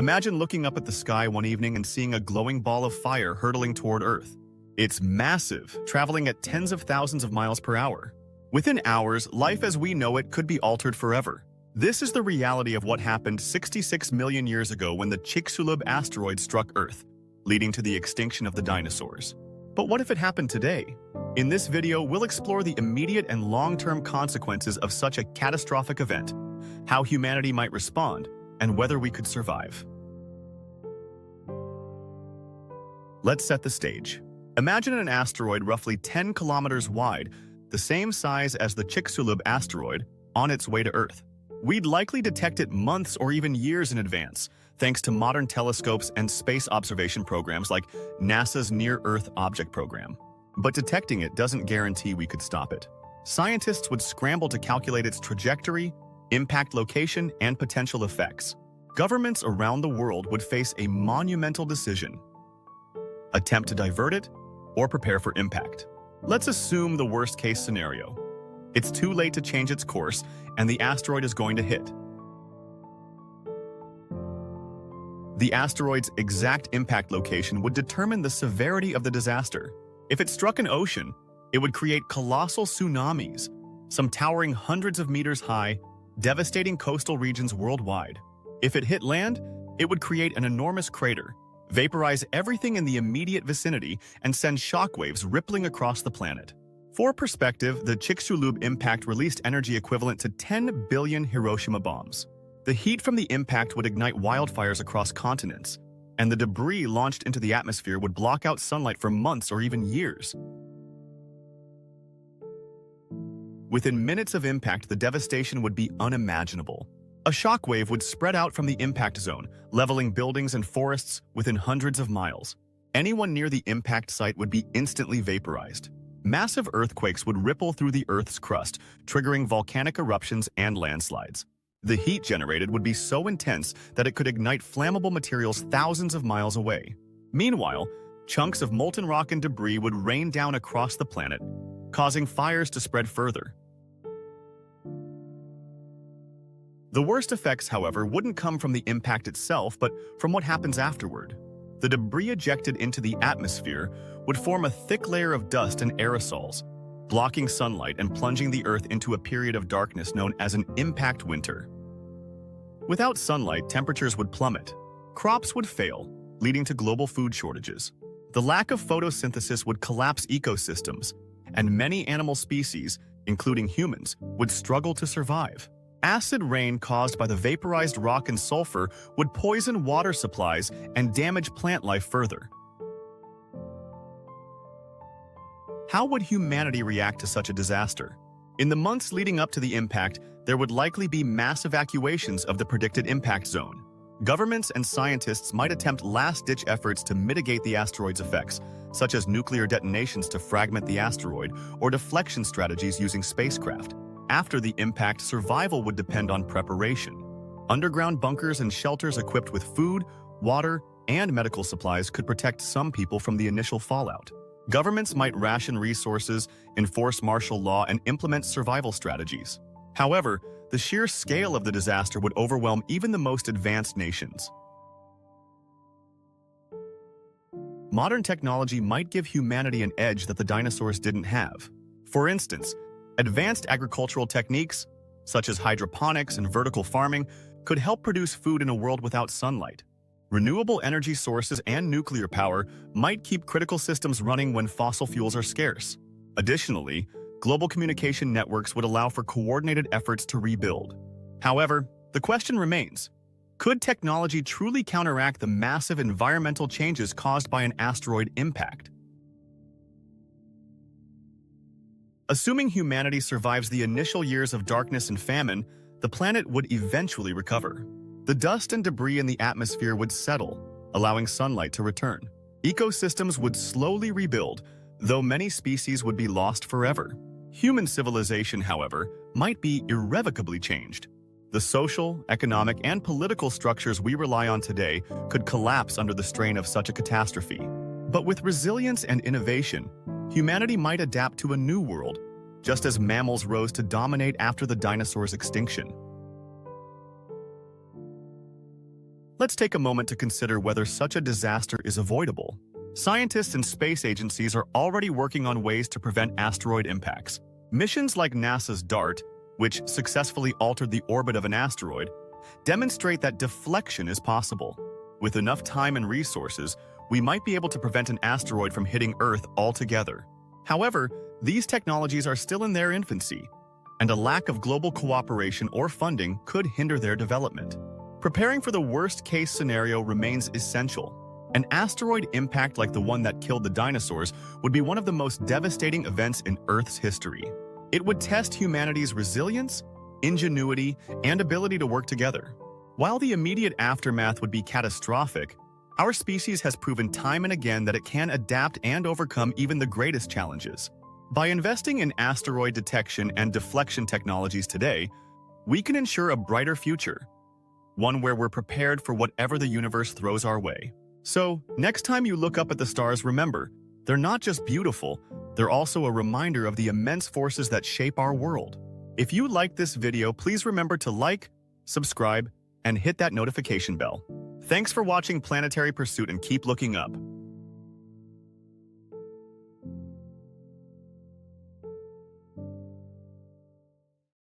Imagine looking up at the sky one evening and seeing a glowing ball of fire hurtling toward Earth. It's massive, traveling at tens of thousands of miles per hour. Within hours, life as we know it could be altered forever. This is the reality of what happened 66 million years ago when the Chicxulub asteroid struck Earth, leading to the extinction of the dinosaurs. But what if it happened today? In this video, we'll explore the immediate and long-term consequences of such a catastrophic event, how humanity might respond, and whether we could survive. Let's set the stage. Imagine an asteroid roughly 10 kilometers wide, the same size as the Chicxulub asteroid, on its way to Earth. We'd likely detect it months or even years in advance, thanks to modern telescopes and space observation programs like NASA's Near-Earth Object Program. But detecting it doesn't guarantee we could stop it. Scientists would scramble to calculate its trajectory, impact location, and potential effects. Governments around the world would face a monumental decision: attempt to divert it or prepare for impact. Let's assume the worst-case scenario. It's too late to change its course, and the asteroid is going to hit. The asteroid's exact impact location would determine the severity of the disaster. If it struck an ocean, it would create colossal tsunamis, some towering hundreds of meters high, devastating coastal regions worldwide. If it hit land, it would create an enormous crater, vaporize everything in the immediate vicinity, and send shockwaves rippling across the planet. For perspective, the Chicxulub impact released energy equivalent to 10 billion Hiroshima bombs. The heat from the impact would ignite wildfires across continents, and the debris launched into the atmosphere would block out sunlight for months or even years. Within minutes of impact, the devastation would be unimaginable. A shockwave would spread out from the impact zone, leveling buildings and forests within hundreds of miles. Anyone near the impact site would be instantly vaporized. Massive earthquakes would ripple through the Earth's crust, triggering volcanic eruptions and landslides. The heat generated would be so intense that it could ignite flammable materials thousands of miles away. Meanwhile, chunks of molten rock and debris would rain down across the planet, causing fires to spread further. The worst effects, however, wouldn't come from the impact itself, but from what happens afterward. The debris ejected into the atmosphere would form a thick layer of dust and aerosols, blocking sunlight and plunging the Earth into a period of darkness known as an impact winter. Without sunlight, temperatures would plummet. Crops would fail, leading to global food shortages. The lack of photosynthesis would collapse ecosystems, and many animal species, including humans, would struggle to survive. Acid rain caused by the vaporized rock and sulfur would poison water supplies and damage plant life further. How would humanity react to such a disaster? In the months leading up to the impact, there would likely be mass evacuations of the predicted impact zone. Governments and scientists might attempt last-ditch efforts to mitigate the asteroid's effects, such as nuclear detonations to fragment the asteroid or deflection strategies using spacecraft. After the impact, survival would depend on preparation. Underground bunkers and shelters equipped with food, water, and medical supplies could protect some people from the initial fallout. Governments might ration resources, enforce martial law, and implement survival strategies. However, the sheer scale of the disaster would overwhelm even the most advanced nations. Modern technology might give humanity an edge that the dinosaurs didn't have. For instance, advanced agricultural techniques, such as hydroponics and vertical farming, could help produce food in a world without sunlight. Renewable energy sources and nuclear power might keep critical systems running when fossil fuels are scarce. Additionally, global communication networks would allow for coordinated efforts to rebuild. However, the question remains: could technology truly counteract the massive environmental changes caused by an asteroid impact? Assuming humanity survives the initial years of darkness and famine, the planet would eventually recover. The dust and debris in the atmosphere would settle, allowing sunlight to return. Ecosystems would slowly rebuild, though many species would be lost forever. Human civilization, however, might be irrevocably changed. The social, economic, and political structures we rely on today could collapse under the strain of such a catastrophe. But with resilience and innovation, humanity might adapt to a new world, just as mammals rose to dominate after the dinosaurs' extinction. let's take a moment to consider whether such a disaster is avoidable. Scientists and space agencies are already working on ways to prevent asteroid impacts. Missions like NASA's DART, which successfully altered the orbit of an asteroid, demonstrate that deflection is possible. With enough time and resources, we might be able to prevent an asteroid from hitting Earth altogether. However, these technologies are still in their infancy, and a lack of global cooperation or funding could hinder their development. Preparing for the worst-case scenario remains essential. An asteroid impact like the one that killed the dinosaurs would be one of the most devastating events in Earth's history. It would test humanity's resilience, ingenuity, and ability to work together. While the immediate aftermath would be catastrophic, our species has proven time and again that it can adapt and overcome even the greatest challenges. By investing in asteroid detection and deflection technologies today, we can ensure a brighter future, one where we're prepared for whatever the universe throws our way. So, next time you look up at the stars, remember, they're not just beautiful, they're also a reminder of the immense forces that shape our world. If you liked this video, please remember to like, subscribe, and hit that notification bell. Thanks for watching Planetary Pursuit and keep looking up.